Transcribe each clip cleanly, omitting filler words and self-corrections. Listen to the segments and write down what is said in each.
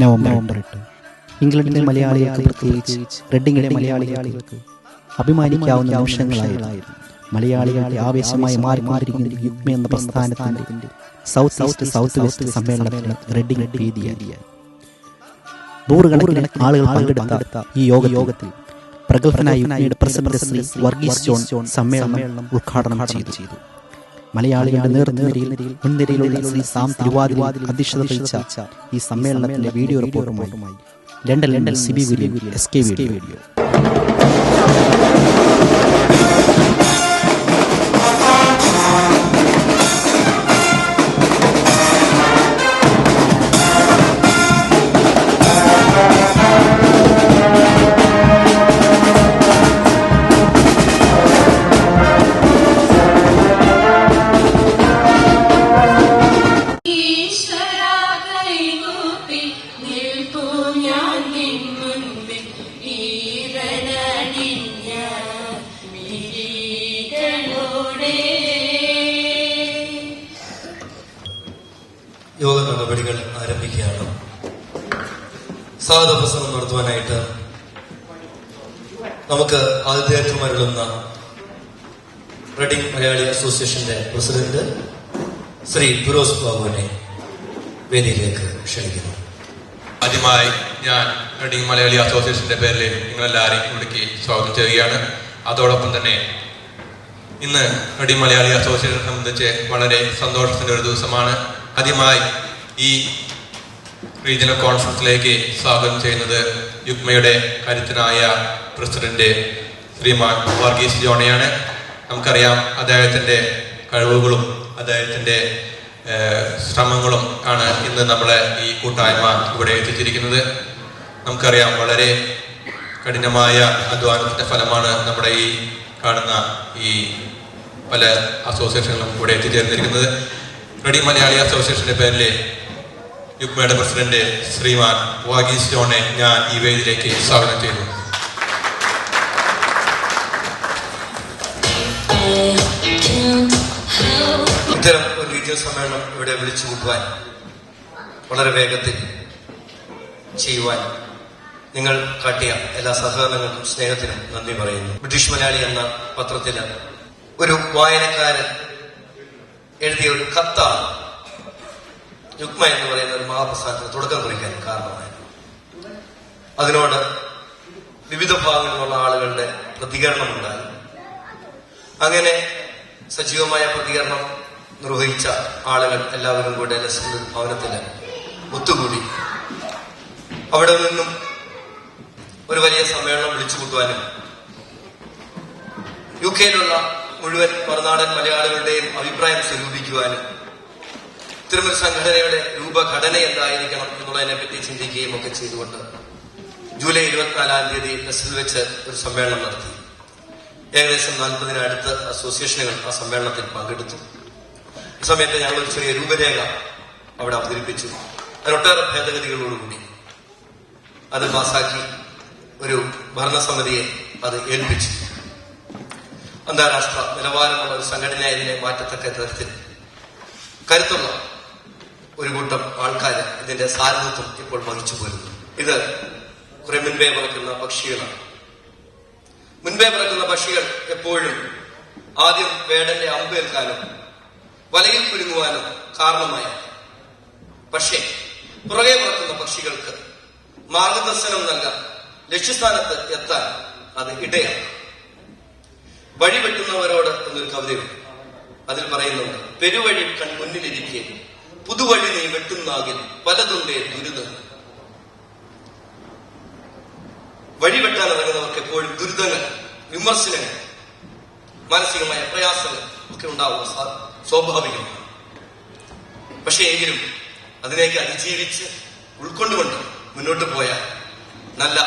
November 8 ഇംഗ്ലണ്ടിലെ മലയാളികൾക്ക്, പ്രത്യേകിച്ച് റെഡിങ്ങിലെ മലയാളികൾക്ക് അഭിമാനിക്കാവുന്ന നിമിഷങ്ങളായിരുന്നു. മലയാളികളുടെ ആവേശമായി മാറിക്കൊണ്ടിരിക്കുന്ന യുഗ്മ എന്ന പ്രസ്ഥാനത്തിന്റെ സൗത്ത് വെസ്റ്റ് സമ്മേളനത്തിന് റെഡിങ് വേദിയായി. നൂറുകണക്കിന് ആളുകൾ പങ്കെടുത്ത ഈ യോഗത്തിൽ പ്രഗത്ഭനായ യുഗ്മയുടെ പ്രസിഡന്റ് ശ്രീ വർഗീസ് ജോൺ സമ്മേളനം ഉദ്ഘാടനം ചെയ്തു. മലയാളികളുടെ നേതൃനിരയിൽ മുൻനിരയിലുള്ള ശ്രീ സാം തിരുവാതിര അധ്യക്ഷത വഹിച്ച ഈ സമ്മേളനത്തിന്റെ വീഡിയോ റിപ്പോർട്ടുമായി London Siby William SK video. യോഗ നടപടികൾ ആരംഭിക്കുകയാണ്. സ്വാഗത പ്രസംഗം നടത്തുവാനായിട്ട് നമുക്ക് ആതിഥേയത്വം അരുളുന്ന റെഡിങ് മലയാളി അസോസിയേഷന്റെ പ്രസിഡന്റ് ശ്രീ ഫിറോസ് ബാബുവിനെ വേദിയിലേക്ക് ക്ഷണിക്കുന്നു. ആദ്യമായി ഞാൻ റെഡിങ് മലയാളി അസോസിയേഷന്റെ പേരിൽ നിങ്ങളെല്ലാവരെയും ഇവിടേക്ക് സ്വാഗതം ചെയ്യുകയാണ്. അതോടൊപ്പം തന്നെ ഇന്ന് റെഡിങ് മലയാളി അസോസിയേഷനെ സംബന്ധിച്ച് വളരെ സന്തോഷത്തിന്റെ ഒരു ദിവസമാണ്. ആദ്യമായി ഈ റീജിയണൽ കോൺഫറൻസിലേക്ക് സ്വാഗതം ചെയ്യുന്നത് യുഗ്മയുടെ കരുത്തനായ പ്രസിഡന്റ് ശ്രീമാൻ വർഗീസ് ജോണയാണ്. നമുക്കറിയാം അദ്ദേഹത്തിന്റെ കഴിവുകളും അദ്ദേഹത്തിന്റെ ശ്രമങ്ങളും ആണ് ഇന്ന് നമ്മളെ ഈ കൂട്ടായ്മ ഇവിടെ എത്തിച്ചിരിക്കുന്നത്. നമുക്കറിയാം വളരെ കഠിനമായ അധ്വാനത്തിന്റെ ഫലമാണ് നമ്മുടെ ഈ കാണുന്ന ഈ പല അസോസിയേഷനുകളും ഇവിടെ എത്തിച്ചേർന്നിരിക്കുന്നത്. റെഡിങ് മലയാളി അസോസിയേഷന്റെ പേരിൽ യുഗ്മയുടെ പ്രസിഡന്റ് ശ്രീമാൻ വർഗീസ് ജോണെ ഞാൻ ഈ വേദിയിലേക്ക് സ്വാഗതം ചെയ്യുന്നു. ഇത്തരം ഒരു റീജിയണൽ സമ്മേളനം ഇവിടെ വിളിച്ചു കൂട്ടുവാൻ വളരെ വേഗത്തിൽ ചെയ്യുവാൻ നിങ്ങൾ കാട്ടിയ എല്ലാ സഹകരണങ്ങൾക്കും സ്നേഹത്തിനും നന്ദി പറയുന്നു. ബ്രിട്ടീഷ് മലയാളി എന്ന പത്രത്തില് ഒരു വായനക്കാരൻ എഴുതിയ ഒരു കത്താണ് യുഗ്മ എന്ന് പറയുന്ന ഒരു മഹാപ്രസ്ഥാനത്തിന് തുടക്കം കുറിക്കാൻ കാരണമായിരുന്നു. അതിനോട് വിവിധ ഭാഗങ്ങളിലുള്ള ആളുകളുടെ പ്രതികരണമുണ്ടായി. അങ്ങനെ സജീവമായ പ്രതികരണം നിർവഹിച്ച ആളുകൾ എല്ലാവരും കൂടെ ലക്ഷ്മി ഭവനത്തില് ഒത്തുകൂടി അവിടെ നിന്നും ഒരു വലിയ സമ്മേളനം വിളിച്ചു കൂട്ടുവാനും UK-യിലുള്ള മുഴുവൻ മറുനാടൻ മലയാളികളുടെയും അഭിപ്രായം സ്വരൂപിക്കുവാനും ഇത്തരമൊരു സംഘടനയുടെ രൂപഘടന എന്തായിരിക്കണം എന്നുള്ളതിനെ പറ്റി ചിന്തിക്കുകയും ഒക്കെ ചെയ്തുകൊണ്ട് ജൂലൈ 24 നെസ്സിൽ വെച്ച് ഒരു സമ്മേളനം നടത്തി. ഏകദേശം 40-നടുത്ത് അസോസിയേഷനുകൾ ആ സമ്മേളനത്തിൽ പങ്കെടുത്തു. ഈ സമയത്ത് ഞങ്ങൾ ഒരു ചെറിയ രൂപരേഖ അവിടെ അവതരിപ്പിച്ചു. അതിനൊട്ടേറെ ഭേദഗതികളോടുകൂടി അത് പാസാക്കി ഒരു ഭരണസമിതിയെ അത് ഏൽപ്പിച്ചു. അന്താരാഷ്ട്ര നിലവാരമുള്ള ഒരു സംഘടന ഇതിനെ മാറ്റത്തക്ക തരത്തിൽ കരുത്തുള്ള ഒരു കൂട്ടം ആൾക്കാർ ഇതിന്റെ സാരഥിത്വം ഇപ്പോൾ വഹിച്ചു പോരുന്നു. ഇത് കുറെ മുൻപേ പറക്കുന്ന പക്ഷികളാണ്. മുൻപേ പറക്കുന്ന പക്ഷികൾ എപ്പോഴും ആദ്യം വേടന്റെ അമ്പേൽക്കാനും വലയിൽ കുരുങ്ങുവാനും കാരണമായ, പക്ഷേ പുറകെ പറക്കുന്ന പക്ഷികൾക്ക് മാർഗദർശനം നൽകാൻ, ലക്ഷ്യസ്ഥാനത്ത് എത്താൻ അത് ഇടയാണ്. വഴിവെട്ടുന്നവരോട് എന്നൊരു കവിതയുണ്ട്. അതിൽ പറയുന്നുണ്ട്, പെരുവഴി മുന്നിലിരിക്കെ പുതുവഴി നീ വെട്ടുന്നാകിൽ പലതുണ്ടേ ദുരിതം. വഴിവെട്ടാൻ ഇറങ്ങുന്നവർക്ക് എപ്പോഴും ദുരിതങ്ങൾ, വിമർശനങ്ങൾ, മാനസികമായ പ്രയാസങ്ങൾ ഒക്കെ ഉണ്ടാവുക സ്വാഭാവികമാണ്. പക്ഷേ എങ്കിലും അതിലേക്ക് അതിജീവിച്ച് ഉൾക്കൊണ്ടുകൊണ്ട് മുന്നോട്ട് പോയാൽ നല്ല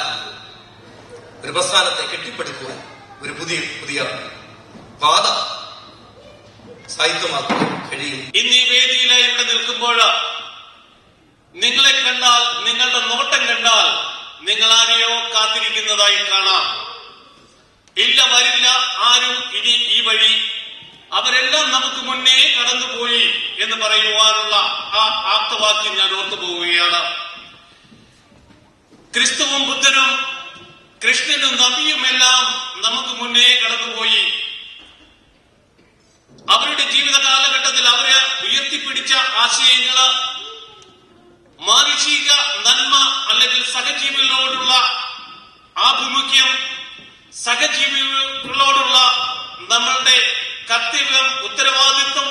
ഒരു പ്രസ്ഥാനത്തെ കെട്ടിപ്പടുക്കുവാൻ ഒരു പുതിയ പാത സാഹിത്യമാക്കാൻ കഴിയും. ഇന്ന് ഈ വേദിയിലായി ഇവിടെ നിൽക്കുമ്പോൾ നിങ്ങളെ കണ്ടാൽ, നിങ്ങളുടെ നോട്ടം കണ്ടാൽ നിങ്ങൾ ആരെയോ കാത്തിരിക്കുന്നതായി കാണാം. ഇല്ല, വരില്ല ആരും ഇനി ഈ വഴി, അവരെല്ലാം നമുക്ക് മുന്നേ കടന്നുപോയി എന്ന് പറയുവാനുള്ള ആ ആപ്തവാക്യം ഞാൻ ഓർത്തു പോവുകയാണ്. ക്രിസ്തുവും ബുദ്ധനും കൃഷ്ണനും നബിയുമെല്ലാം നമുക്ക് മുന്നേ കടന്നുപോയി. അവരുടെ ജീവിത കാലഘട്ടത്തിൽ അവരെ ഉയർത്തിപ്പിടിച്ച ആശയങ്ങള് മാനുഷിക നന്മ അല്ലെങ്കിൽ സഹജീവികളോടുള്ള ആഭിമുഖ്യം, സഹജീവികളോടുള്ള നമ്മളുടെ കർത്തവ്യം, ഉത്തരവാദിത്വം,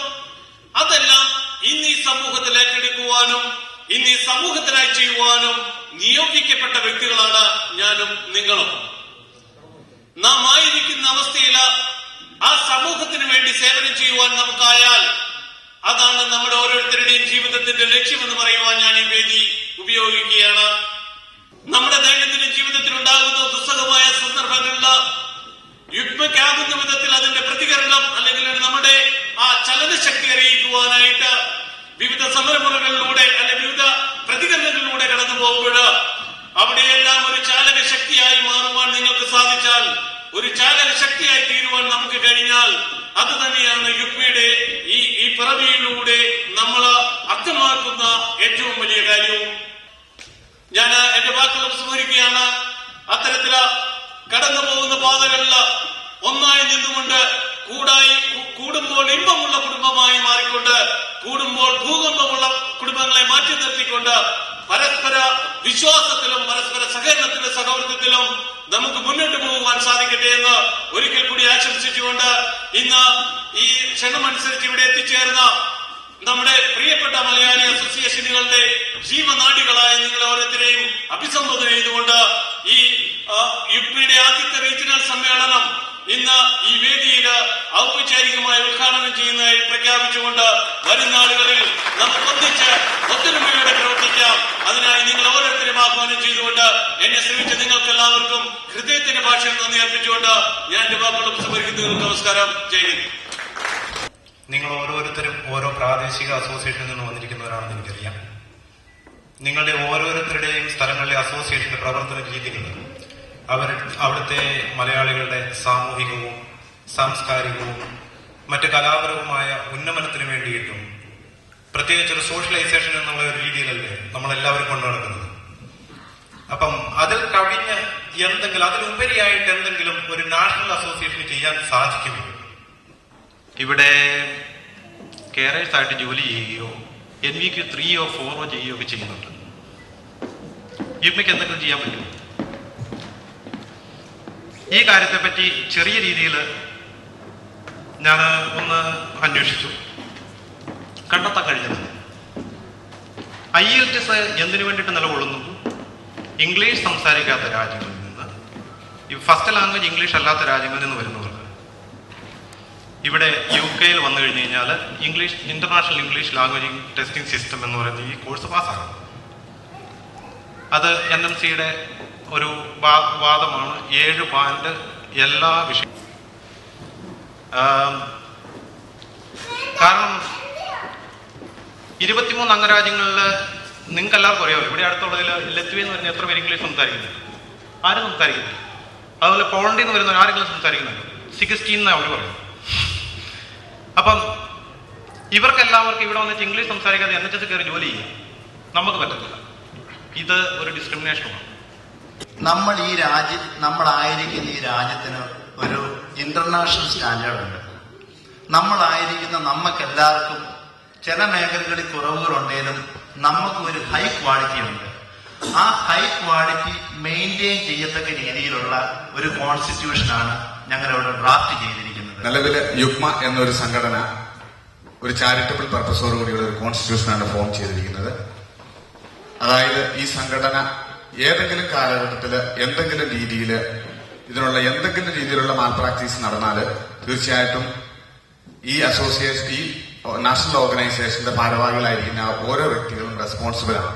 അതെല്ലാം ഇന്ന് ഈ സമൂഹത്തിൽ ഏറ്റെടുക്കുവാനും ഇന്ന് ഈ സമൂഹത്തിനായി ചെയ്യുവാനും നിയോഗിക്കപ്പെട്ട വ്യക്തികളാണ് ഞാനും നിങ്ങളും. നാം ആയിരിക്കുന്ന അവസ്ഥയിൽ ആ സമൂഹത്തിന് വേണ്ടി സേവനം ചെയ്യുവാൻ നമുക്കായാൽ അതാണ് നമ്മുടെ ഓരോരുത്തരുടെയും ജീവിതത്തിന്റെ ലക്ഷ്യമെന്ന് പറയുവാൻ ഞാൻ ഈ വേദി ഉപയോഗിക്കുകയാണ്. നമ്മുടെ ദൈനംദിന ജീവിതത്തിൽ ഉണ്ടാകുന്ന ദുസ്സഹമായ സന്ദർഭങ്ങളിൽ യുഗ്മയ്ക്കാകുന്ന വിധത്തിൽ അതിന്റെ പ്രതികരണം അല്ലെങ്കിൽ നമ്മുടെ ആ ചലനശക്തി അറിയിക്കുവാനായിട്ട് വിവിധ സമരമുറകളിലൂടെ അല്ലെങ്കിൽ വിവിധ പ്രതികരണങ്ങളിലൂടെ കടന്നു പോകുമ്പോൾ അവിടെയെല്ലാം ഒരു ചാലക ശക്തിയായി മാറുവാൻ നിങ്ങൾക്ക് സാധിച്ചാൽ, ഒരു ചാലക ശക്തിയായി തീരുവാൻ നമുക്ക് കഴിഞ്ഞാൽ, അത് തന്നെയാണ് യുഗ്മയുടെ ഈ പിറവിയിലൂടെ നമ്മൾ അർത്ഥമാക്കുന്ന ഏറ്റവും വലിയ കാര്യവും. ഞാൻ എന്റെ വാക്കുകൾ സ്മരിക്കുകയാണ്. അത്തരത്തില് കടന്നു പോകുന്ന പാതകളിൽ ഒന്നായി നിന്നുകൊണ്ട് കൂടുമ്പോൾ ഇമ്പമുള്ള കുടുംബമായി മാറിക്കൊണ്ട്, കൂടുമ്പോൾ ഭൂകമ്പമുള്ള കുടുംബങ്ങളെ മാറ്റി നിർത്തിക്കൊണ്ട് പരസ്പര വിശ്വാസത്തിലും പരസ്പര സഹകരണത്തിലും സഹവർത്തിത്തിലും നമുക്ക് മുന്നോട്ട് പോകുവാൻ സാധിക്കട്ടെ എന്ന് ഒരിക്കൽ കൂടി ആശംസിച്ചുകൊണ്ട് ഇന്ന് ഈ ക്ഷണമനുസരിച്ച് ഇവിടെ എത്തിച്ചേർന്ന നമ്മുടെ പ്രിയപ്പെട്ട മലയാളി അസോസിയേഷനുകളുടെ ജീവനാടികളായ നിങ്ങൾ ഓരോരുത്തരെയും അഭിസംബോധന ചെയ്തുകൊണ്ട് ഈ യുഗ്മയുടെ ആദ്യത്തെ റീജിയണൽ സമ്മേളനം ഇന്ന് ഈ വേദിയിൽ ഔപചാരികമായി ഉദ്ഘാടനം ചെയ്യുന്നതായി പ്രഖ്യാപിച്ചുകൊണ്ട് വരും നാളുകളിൽ നമുക്കൊന്നിച്ച് ഒത്തൊരുമയോടെ പ്രവർത്തിക്കാം. അതിനായി നിങ്ങൾ ഓരോരുത്തരും ആഹ്വാനം ചെയ്തുകൊണ്ട് എന്നെ ശ്രമിച്ച നിങ്ങൾക്ക് എല്ലാവർക്കും ഹൃദയത്തിന്റെ ഭാഷയിൽ നന്ദി അർപ്പിച്ചുകൊണ്ട് ഞാൻ എന്റെ വാക്കുകൾ ഉപസംഹരിക്കുന്നു. നമസ്കാരം. ജയ് ഹിന്ദ്. നിങ്ങൾ ഓരോരുത്തരും ഓരോ പ്രാദേശിക അസോസിയേഷനിൽ നിന്ന് വന്നിരിക്കുന്നവരാണെന്ന് എനിക്കറിയാം. നിങ്ങളുടെ ഓരോരുത്തരുടെയും സ്ഥലങ്ങളിലെ അസോസിയേഷന്റെ പ്രവർത്തന രീതികൾ അവിടുത്തെ മലയാളികളുടെ സാമൂഹികവും സാംസ്കാരികവും മറ്റ് കലാപരവുമായ ഉന്നമനത്തിന് വേണ്ടിയിട്ടും പ്രത്യേകിച്ച് ഒരു സോഷ്യലൈസേഷൻ എന്നുള്ള ഒരു രീതിയിലല്ലേ നമ്മളെല്ലാവരും കൊണ്ടു നടക്കുന്നത്. അപ്പം അതിൽ കവിഞ്ഞ് എന്തെങ്കിലും അതിലുപരിയായിട്ട് എന്തെങ്കിലും ഒരു നാഷണൽ അസോസിയേഷൻ ചെയ്യാൻ സാധിക്കുമോ? ഇവിടെ കെയറേഴ്സ് ആയിട്ട് ജോലി ചെയ്യുകയോ NVQ 3 or 4 ചെയ്യുകയോ ഒക്കെ ചെയ്യുന്നുണ്ട്. യുഗ്മയ്ക്ക് എന്തെങ്കിലും ചെയ്യാൻ പറ്റും? ഈ കാര്യത്തെപ്പറ്റി ചെറിയ രീതിയിൽ ഞാൻ ഒന്ന് അന്വേഷിച്ചു. കണ്ടെത്താൻ കഴിഞ്ഞത് IELTS എന്തിനു വേണ്ടിയിട്ട് നിലകൊള്ളുന്നു? ഇംഗ്ലീഷ് സംസാരിക്കാത്ത രാജ്യങ്ങളിൽ നിന്ന്, ഈ ഫസ്റ്റ് ലാംഗ്വേജ് ഇംഗ്ലീഷ് അല്ലാത്ത രാജ്യങ്ങളിൽ നിന്ന് വരുന്നവർക്ക് ഇവിടെ UK വന്നു കഴിഞ്ഞു കഴിഞ്ഞാൽ international English language testing system എന്ന് പറയുന്ന ഈ കോഴ്സ് പാസ്സാകും. അത് NMCയുടെ ഒരു വാദമാണ്. 7 ബാൻഡ് എല്ലാ വിഷയം. കാരണം 23 അംഗരാജ്യങ്ങളിൽ നിങ്ങൾക്ക് എല്ലാവർക്കും അറിയാമോ, ഇവിടെ അടുത്തുള്ളതിൽ ലത്വിയ എന്ന് പറഞ്ഞാൽ എത്ര പേര് ഇംഗ്ലീഷ് സംസാരിക്കുന്നുണ്ട്? ആരും സംസാരിക്കുന്നില്ല. അതുപോലെ പോളണ്ടിൽ നിന്ന് വരുന്നവർ ആരെങ്കിലും സംസാരിക്കുന്നുണ്ട്? 16 എന്ന് അവർ പറയുന്നു. അപ്പം ഇവർക്കെല്ലാവർക്കും ഇവിടെ വന്നിട്ട് ഇംഗ്ലീഷ് സംസാരിക്കാതെ NHS കയറി ജോലി ചെയ്യാം. നമുക്ക് പറ്റത്തില്ല. ഇത് ഒരു ഡിസ്ക്രിമിനേഷനാണ്. നമ്മളായിരിക്കുന്ന ഈ രാജ്യത്തിന് ഒരു ഇന്റർനാഷണൽ സ്റ്റാൻഡേർഡ് ഉണ്ട്. നമ്മളായിരിക്കുന്ന നമുക്കെല്ലാവർക്കും ചില മേഖലകളിൽ കുറവുകളുണ്ടെങ്കിലും നമുക്ക് ഒരു ഹൈ ക്വാളിറ്റി ഉണ്ട്. ആ ഹൈ ക്വാളിറ്റി മെയിൻറ്റെയിൻ ചെയ്യത്തക്ക രീതിയിലുള്ള ഒരു കോൺസ്റ്റിറ്റ്യൂഷനാണ് ഞങ്ങളിവിടെ ഡ്രാഫ്റ്റ് ചെയ്തിരിക്കുന്നത്. നിലവില് യുഗ്മ എന്നൊരു സംഘടന ഒരു ചാരിറ്റബിൾ പർപ്പസോടുകൂടിയുള്ള ഒരു കോൺസ്റ്റിറ്റ്യൂഷനാണ് ഫോം ചെയ്തിരിക്കുന്നത്. അതായത് ഈ സംഘടന ഏതെങ്കിലും കാലഘട്ടത്തില് എന്തെങ്കിലും രീതിയിലുള്ള മാൽ പ്രാക്ടീസ് നടന്നാൽ തീർച്ചയായിട്ടും ഈ അസോസിയേഷൻ, ഈ നാഷണൽ ഓർഗനൈസേഷന്റെ ഭാരവാഹികളായിരിക്കുന്ന ഓരോ വ്യക്തികളും റെസ്പോൺസിബിൾ ആണ്.